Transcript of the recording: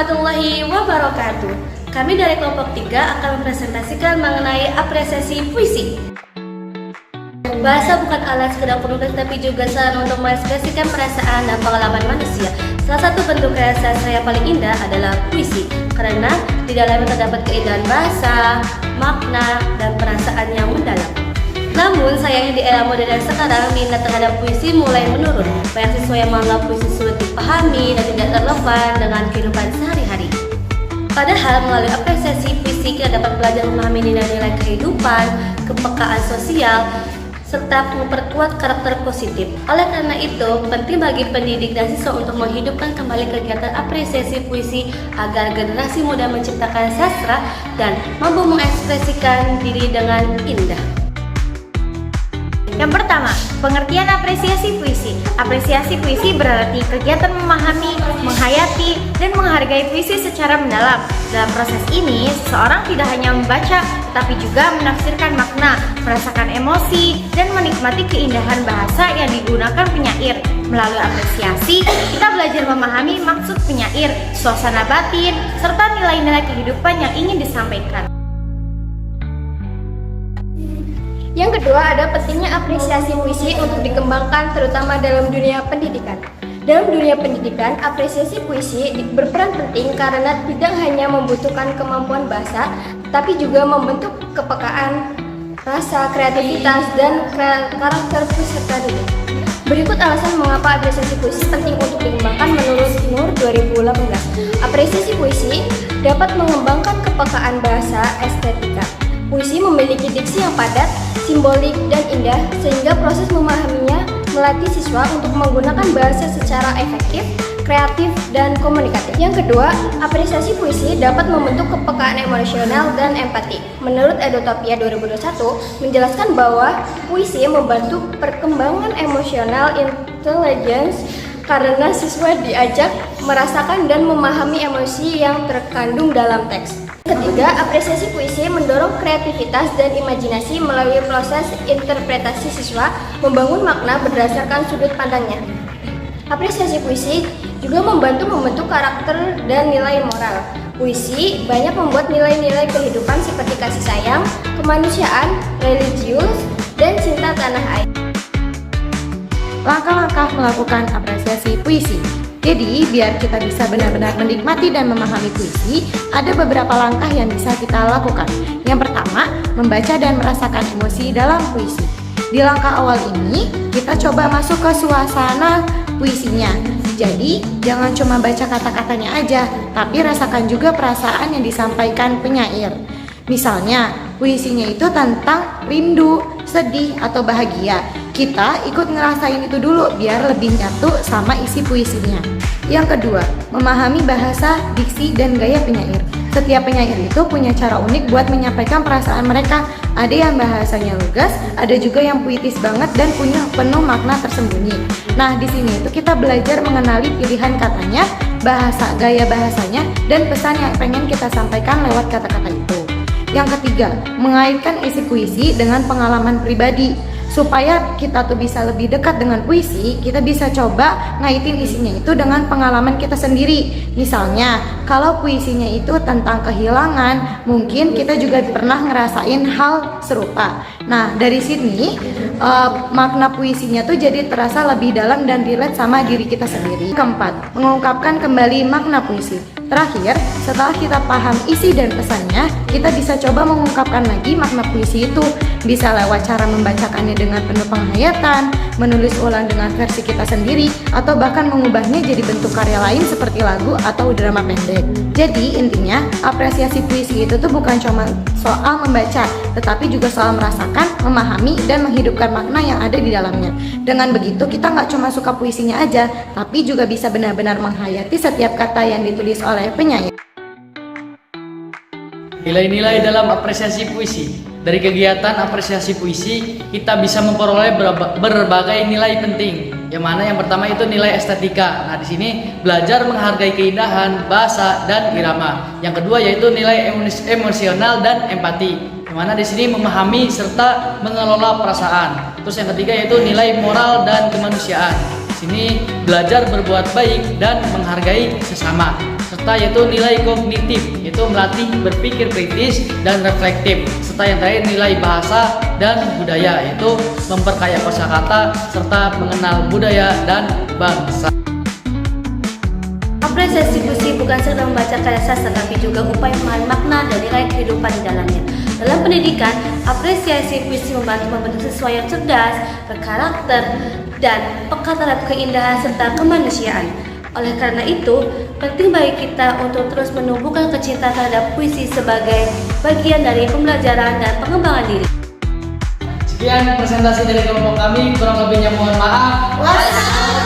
warahmatullahi wabarakatuh. Kami dari kelompok 3 akan mempresentasikan mengenai apresiasi puisi. Bahasa bukan alat sekedar penulis, tapi juga sarana untuk mengekspresikan perasaan dan pengalaman manusia. Salah satu bentuk karya sastra yang paling indah adalah puisi, karena di dalamnya terdapat keindahan bahasa, makna, dan perasaan yang mendalam. Namun sayangnya di era modern sekarang minat terhadap puisi mulai menurun. Banyak siswa yang menganggap puisi sulit dipahami dan tidak relevan dengan kehidupan sehari-hari. Padahal melalui apresiasi puisi kita dapat belajar memahami nilai-nilai kehidupan, kepekaan sosial, serta memperkuat karakter positif. Oleh karena itu, penting bagi pendidik dan siswa untuk menghidupkan kembali kegiatan apresiasi puisi agar generasi muda menciptakan sastra dan mampu mengekspresikan diri dengan indah. Yang pertama, pengertian apresiasi puisi. Apresiasi puisi berarti kegiatan memahami, menghayati, dan menghargai puisi secara mendalam. Dalam proses ini, seseorang tidak hanya membaca, tetapi juga menafsirkan makna, merasakan emosi, dan menikmati keindahan bahasa yang digunakan penyair. Melalui apresiasi, kita belajar memahami maksud penyair, suasana batin, serta nilai-nilai kehidupan yang ingin disampaikan. Yang kedua, ada pentingnya apresiasi puisi untuk dikembangkan terutama dalam dunia pendidikan. Dalam dunia pendidikan, apresiasi puisi berperan penting karena tidak hanya membutuhkan kemampuan bahasa, tapi juga membentuk kepekaan, rasa, kreativitas, dan karakter peserta didik. Berikut alasan mengapa apresiasi puisi penting untuk dikembangkan menurut Nur 2018. Apresiasi puisi dapat mengembangkan kepekaan bahasa estetika. Puisi memiliki diksi yang padat, simbolik, dan indah, sehingga proses memahaminya melatih siswa untuk menggunakan bahasa secara efektif, kreatif, dan komunikatif. Yang kedua, apresiasi puisi dapat membentuk kepekaan emosional dan empati. Menurut Edutopia 2021, menjelaskan bahwa puisi membantu perkembangan emosional intelligence karena siswa diajak merasakan dan memahami emosi yang terkandung dalam teks. Ketiga, apresiasi puisi mendorong kreativitas dan imajinasi melalui proses interpretasi siswa membangun makna berdasarkan sudut pandangnya. Apresiasi puisi juga membantu membentuk karakter dan nilai moral. Puisi banyak membuat nilai-nilai kehidupan seperti kasih sayang, kemanusiaan, religius, dan cinta tanah air. Langkah-langkah melakukan apresiasi puisi. Jadi, biar kita bisa benar-benar menikmati dan memahami puisi, ada beberapa langkah yang bisa kita lakukan. Yang pertama, membaca dan merasakan emosi dalam puisi. Di langkah awal ini, kita coba masuk ke suasana puisinya. Jadi, jangan cuma baca kata-katanya aja, tapi rasakan juga perasaan yang disampaikan penyair. Misalnya, puisinya itu tentang rindu, sedih, atau bahagia. Kita ikut ngerasain itu dulu biar lebih nyatu sama isi puisinya. Yang kedua, memahami bahasa, diksi, dan gaya penyair. Setiap penyair itu punya cara unik buat menyampaikan perasaan mereka. Ada yang bahasanya lugas, ada juga yang puitis banget dan punya penuh makna tersembunyi. Nah, di sini itu kita belajar mengenali pilihan katanya, bahasa, gaya bahasanya, dan pesan yang pengen kita sampaikan lewat kata-kata itu. Yang ketiga, mengaitkan isi puisi dengan pengalaman pribadi. Supaya kita tuh bisa lebih dekat dengan puisi, kita bisa coba ngaitin isinya itu dengan pengalaman kita sendiri. Misalnya, kalau puisinya itu tentang kehilangan, mungkin kita juga pernah ngerasain hal serupa. Nah, dari sini makna puisinya tuh jadi terasa lebih dalam dan relate sama diri kita sendiri. Keempat, mengungkapkan kembali makna puisi. Terakhir, setelah kita paham isi dan pesannya, kita bisa coba mengungkapkan lagi makna puisi itu. Bisa lewat cara membacakannya dengan penuh penghayatan, menulis ulang dengan versi kita sendiri, atau bahkan mengubahnya jadi bentuk karya lain seperti lagu atau drama pendek. Jadi intinya, apresiasi puisi itu tuh bukan cuma soal membaca, tetapi juga soal merasakan, memahami, dan menghidupkan makna yang ada di dalamnya. Dengan begitu, kita nggak cuma suka puisinya aja, tapi juga bisa benar-benar menghayati setiap kata yang ditulis oleh penyair. Nilai-nilai dalam apresiasi puisi. Dari kegiatan apresiasi puisi, kita bisa memperoleh berbagai nilai penting. Yang mana yang pertama itu nilai estetika. Nah, di sini belajar menghargai keindahan, bahasa, dan irama. Yang kedua yaitu nilai emosional dan empati. Yang mana di sini memahami serta mengelola perasaan. Terus yang ketiga yaitu nilai moral dan kemanusiaan. Di sini belajar berbuat baik dan menghargai sesama. serta yaitu nilai kognitif, yaitu melatih berpikir kritis dan reflektif, serta yang terakhir nilai bahasa dan budaya, yaitu memperkaya kosakata serta mengenal budaya dan bangsa. Apresiasi puisi bukan sekedar membaca karya sastra, tapi juga upaya memahami makna dan nilai kehidupan di dalamnya. Dalam pendidikan, apresiasi puisi membantu membentuk siswa yang cerdas, berkarakter, dan peka terhadap keindahan serta kemanusiaan. Oleh karena itu, penting bagi kita untuk terus menumbuhkan kecintaan terhadap puisi sebagai bagian dari pembelajaran dan pengembangan diri. Sekian presentasi dari kelompok kami, kurang lebihnya mohon maaf. Wassalamualaikum.